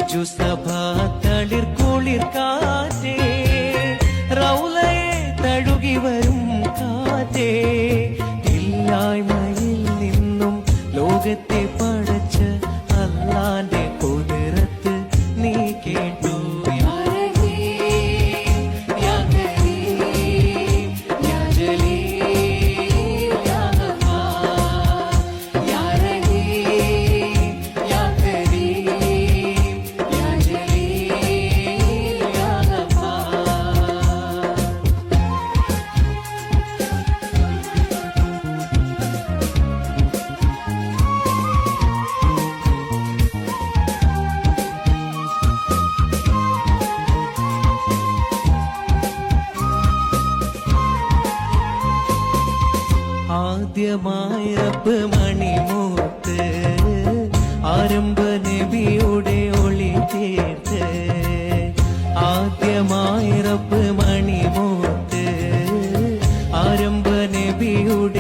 തിരുസഭാ തളിർക്കുളിർ കാറ്റേ റൗലയെ തഴുകി വരും കാറ്റേ ഇല്ലായ്മയിൽ നിന്നും ലോകത്തെ പടച്ച അല്ലാന്റെ കുതിരത്ത് നീ കേട്ടു ആദ്യമായി റബ്ബ് മണിമൂത്ത് ആരംഭ നബിയുടെ ഒളി ചേർത്ത് ആദ്യമായി റബ്ബ് മണിമൂത്ത് ആരംഭ നബിയുടെ